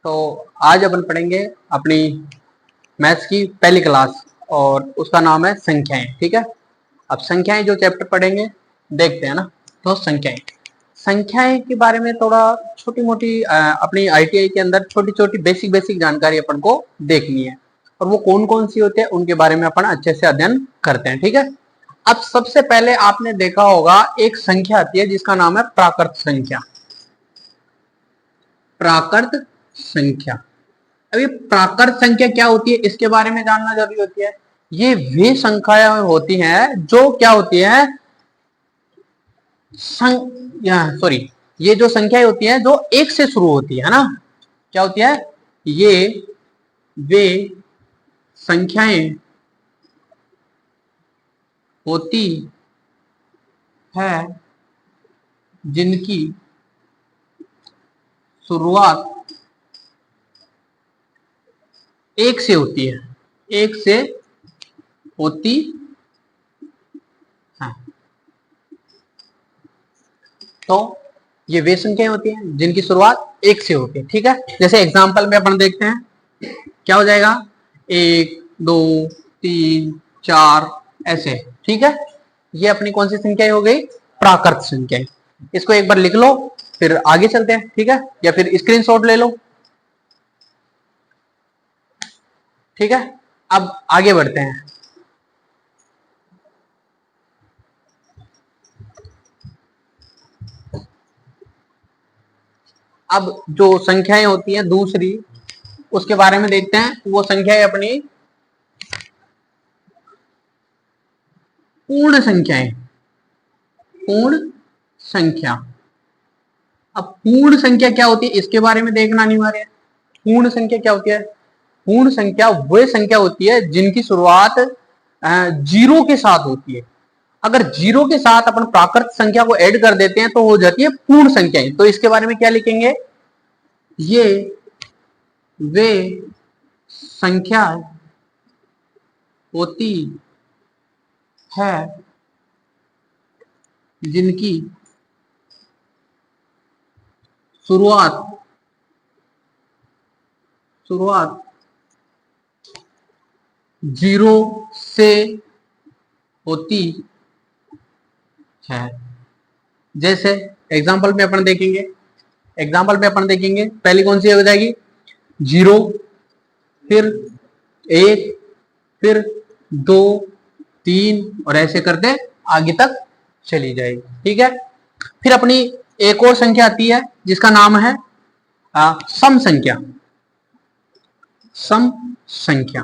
तो आज अपन पढ़ेंगे अपनी मैथ्स की पहली क्लास और उसका नाम है संख्याएं। ठीक है, अब संख्याएं जो चैप्टर पढ़ेंगे देखते हैं ना। तो संख्याएं के बारे में थोड़ा छोटी मोटी अपनी आईटीआई के अंदर छोटी छोटी बेसिक बेसिक जानकारी अपन को देखनी है और वो कौन कौन सी होती है उनके बारे में अपन अच्छे से अध्ययन करते हैं। ठीक है, अब सबसे पहले आपने देखा होगा एक संख्या आती है जिसका नाम है प्राकृत संख्या। प्राकृत संख्या, अब ये प्राकृत संख्या क्या होती है इसके बारे में जानना जरूरी होती है। ये वे संख्याएं होती हैं जो क्या होती है सॉरी, ये जो संख्याएं होती हैं जो एक से शुरू होती है ना, क्या होती है, ये वे संख्याएं होती है जिनकी शुरुआत एक से होती है, एक से होती है। तो ये वे संख्याएं होती हैं जिनकी शुरुआत एक से होती है। ठीक है, जैसे एग्जांपल में अपन देखते हैं क्या हो जाएगा, 1 2 3 4 ऐसे। ठीक है, ये अपनी कौन सी संख्याएं हो गई, प्राकृत संख्याएं। इसको एक बार लिख लो फिर आगे चलते हैं। ठीक है, या फिर स्क्रीनशॉट ले लो। ठीक है, अब आगे बढ़ते हैं। अब जो संख्याएं होती हैं दूसरी उसके बारे में देखते हैं। वो संख्याएं अपनी पूर्ण संख्याएं, पूर्ण संख्या। अब पूर्ण संख्या क्या होती है इसके बारे में देखना अनिवार्य है। पूर्ण संख्या क्या होती है, पूर्ण संख्या वह संख्या होती है जिनकी शुरुआत जीरो के साथ होती है। अगर जीरो के साथ अपन प्राकृत संख्या को ऐड कर देते हैं तो हो जाती है पूर्ण संख्याएं। तो इसके बारे में क्या लिखेंगे, ये वे संख्या होती है जिनकी शुरुआत जीरो से होती है। जैसे एग्जाम्पल में अपन देखेंगे, पहली कौन सी हो जाएगी, 0, फिर 1, फिर 2 3 और ऐसे करते आगे तक चली जाएगी। ठीक है, फिर अपनी एक और संख्या आती है जिसका नाम है सम संख्या। सम संख्या,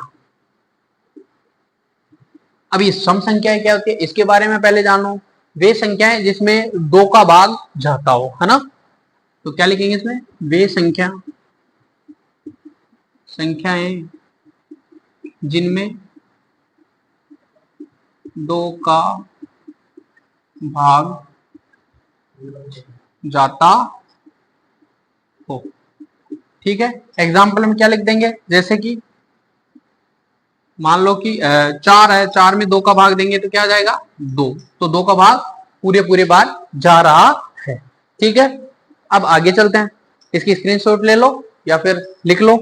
अब ये सम संख्याएं क्या होती है इसके बारे में पहले जानो। वे संख्याएं जिसमें 2 का भाग जाता हो, है ना। तो क्या लिखेंगे इसमें, वे संख्याएं जिनमें 2 का भाग जाता हो। ठीक है, एग्जाम्पल में क्या लिख देंगे, जैसे कि मान लो कि 4 है, 4 में 2 का भाग देंगे तो क्या आ जाएगा 2, तो 2 का भाग पूरे बार जा रहा है। ठीक है, अब आगे चलते हैं, इसकी स्क्रीनशॉट ले लो या फिर लिख लो।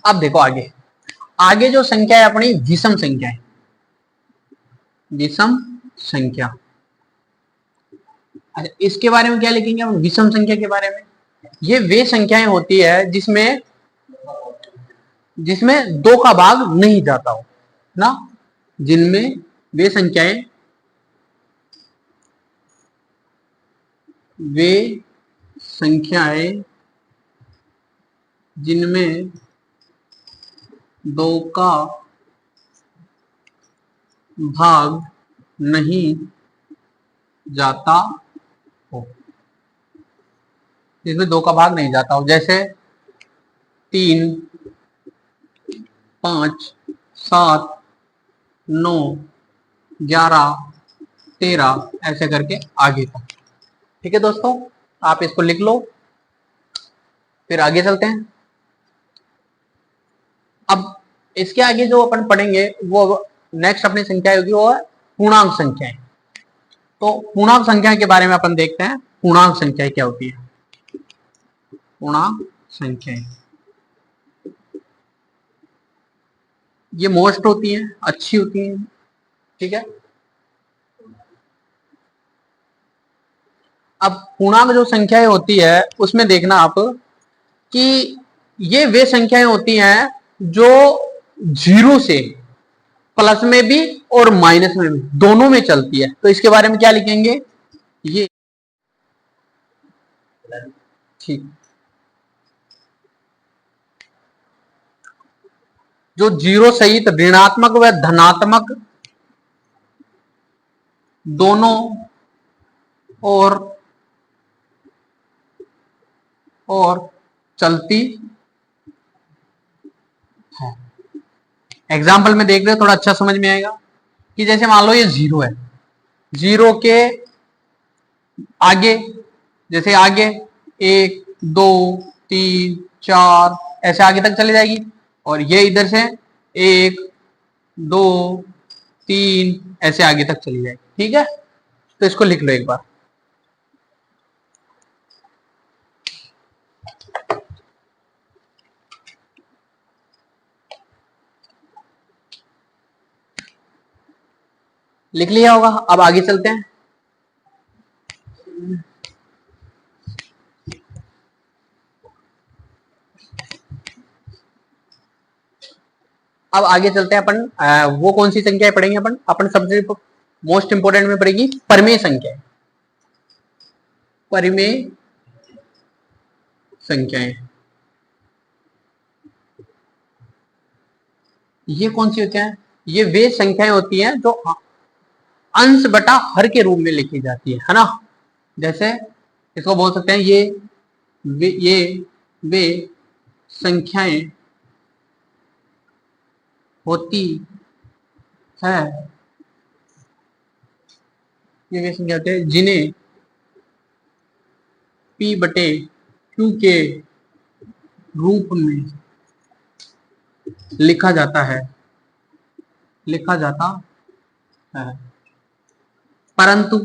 अब देखो आगे जो संख्या है अपनी विषम संख्या है, विषम संख्या। अच्छा, इसके बारे में क्या लिखेंगे हम विषम संख्या के बारे में। ये वे संख्याएं होती है जिसमें 2 का भाग नहीं जाता हो ना, जिनमें वे संख्याएं जिनमें 2 का भाग नहीं जाता हो, जिसमें 2 का भाग नहीं जाता हो। जैसे 3 5 7 9 11 13 ऐसे करके आगे तक। ठीक है दोस्तों, आप इसको लिख लो फिर आगे चलते हैं। इसके आगे जो अपन पढ़ेंगे वो नेक्स्ट अपनी संख्या होगी वो है पूर्णांक संख्याएं। तो पूर्णांक संख्या के बारे में अपन देखते हैं पूर्णांक संख्याएं क्या होती है। पूर्णांक संख्याएं ये मोस्ट होती हैं, अच्छी होती हैं, ठीक है। अब पूर्णांक जो संख्याएं होती है उसमें देखना आप कि ये वे संख्याएं होती हैं जो जीरो से प्लस में भी और माइनस में भी दोनों में चलती है। तो इसके बारे में क्या लिखेंगे ये, ठीक। जो जीरो सहित ऋणात्मक व धनात्मक दोनों और चलती है। एग्जाम्पल में देख रहे हो थोड़ा अच्छा समझ में आएगा कि जैसे मान लो ये जीरो है, जीरो के आगे जैसे आगे एक दो तीन चार ऐसे आगे तक चली जाएगी, और ये इधर से एक दो तीन ऐसे आगे तक चली जाएगी, ठीक है। तो इसको लिख लो एक बार। लिख लिया होगा। अब आगे चलते हैं। अब आगे चलते हैं अपन वो कौन सी संख्याएं पढ़ेंगे अपन अपन सबसे मोस्ट इंपोर्टेंट में पड़ेगी परिमेय संख्याएं। परिमेय संख्याएं ये कौन सी होती हैं? ये वे संख्याएं होती हैं जो अंश बटा हर के रूप में लिखी जाती है ना। जैसे इसको बोल सकते हैं ये वे संख्याएं होती है, ये वे संख्या होते हैं जिन्हें P बटे Q के रूप में लिखा जाता है परंतु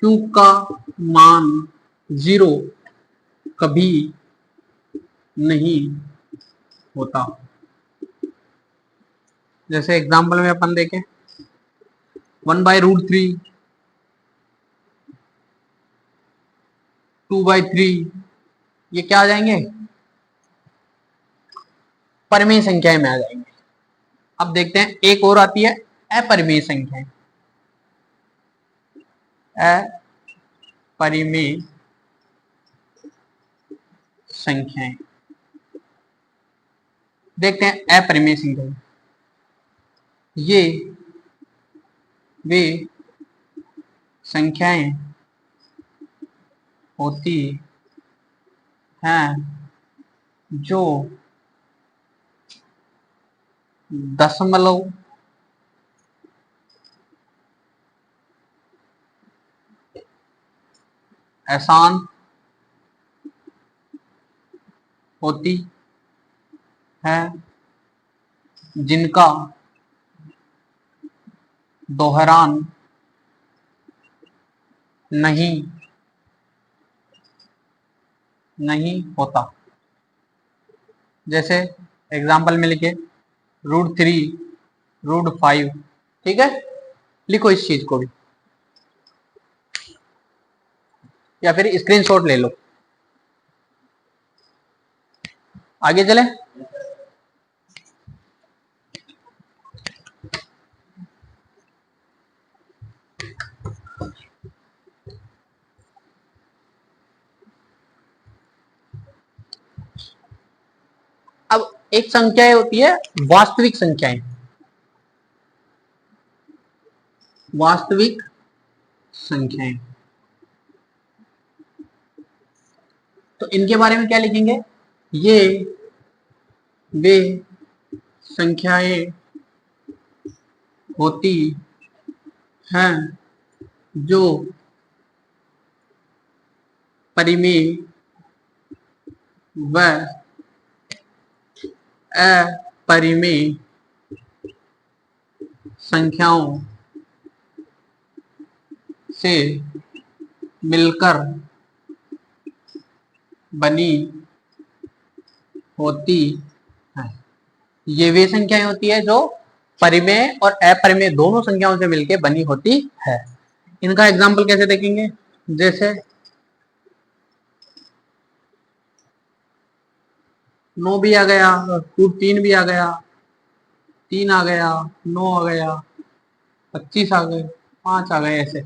Q का मान जीरो कभी नहीं होता। जैसे एग्जाम्पल में अपन देखें 1/√3 2/3 ये क्या आ जाएंगे परिमेय संख्याएं में आ जाएंगे। अब देखते हैं एक और आती है अपरिमेय संख्याएं। अपरिमेय संख्याएं देखते हैं अपरिमेय संख्याएं ये वे संख्याएं होती हैं जो दशमलव आसान होती है, जिनका दोहरान नहीं होता। जैसे एग्जाम्पल में लिखे √3 √5, ठीक है। लिखो इस चीज को भी या फिर स्क्रीनशॉट ले लो। आगे चले। अब एक संख्या होती है वास्तविक संख्याएं। वास्तविक संख्याएं तो इनके बारे में क्या लिखेंगे ये वे संख्याएं होती हैं जो परिमेय व अपरिमेय संख्याओं से मिलकर बनी होती है। ये वे संख्याएं होती है जो परिमेय और अपरिमेय दोनों संख्याओं से मिलकर बनी होती है। इनका एग्जाम्पल कैसे देखेंगे, जैसे 9 भी आ गया, 3 भी आ गया, 3 आ गया, 9 आ गया, 25 आ गए, 5 आ गए। ऐसे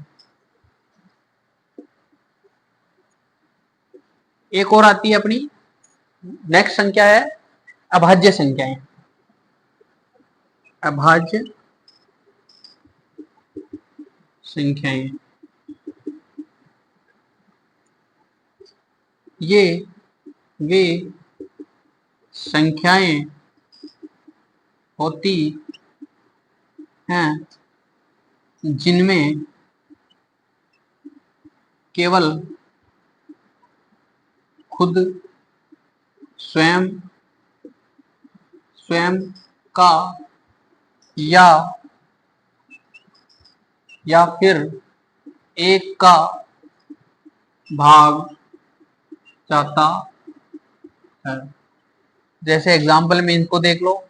एक और आती है अपनी नेक्स्ट संख्या है अभाज्य संख्याएं। अभाज्य संख्याएं ये वे संख्याएं होती हैं जिनमें केवल खुद स्वयं का या फिर एक का भाग जाता है। जैसे एग्जाम्पल में इनको देख लो,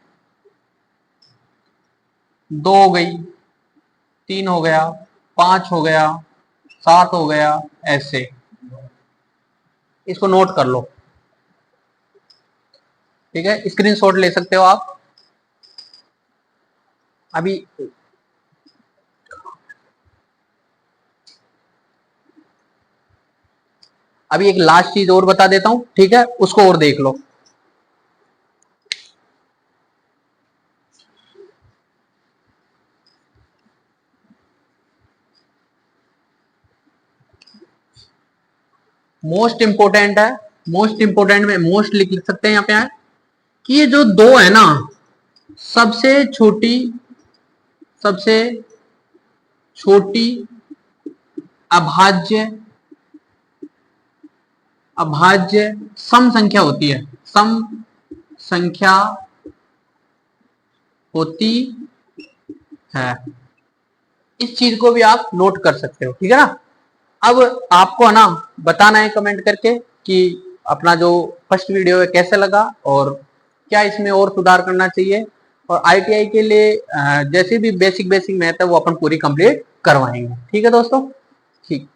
2 हो गई, 3 हो गया, 5 हो गया, 7 हो गया। ऐसे इसको नोट कर लो, ठीक है, स्क्रीनशॉट ले सकते हो आप। अभी एक लास्ट चीज और बता देता हूं, ठीक है, उसको और देख लो। मोस्ट इंपोर्टेंट है, मोस्ट इंपोर्टेंट में मोस्ट लिख सकते हैं यहाँ पे है कि ये जो 2 है ना, सबसे छोटी अभाज्य सम संख्या होती है, सम संख्या होती है। इस चीज को भी आप नोट कर सकते हो, ठीक है ना। अब आपको है ना बताना है कमेंट करके कि अपना जो फर्स्ट वीडियो है कैसे लगा और क्या इसमें और सुधार करना चाहिए। और आईटीआई के लिए जैसे भी बेसिक मैथ है वो अपन पूरी कंप्लीट करवाएंगे, ठीक है दोस्तों। ठीक।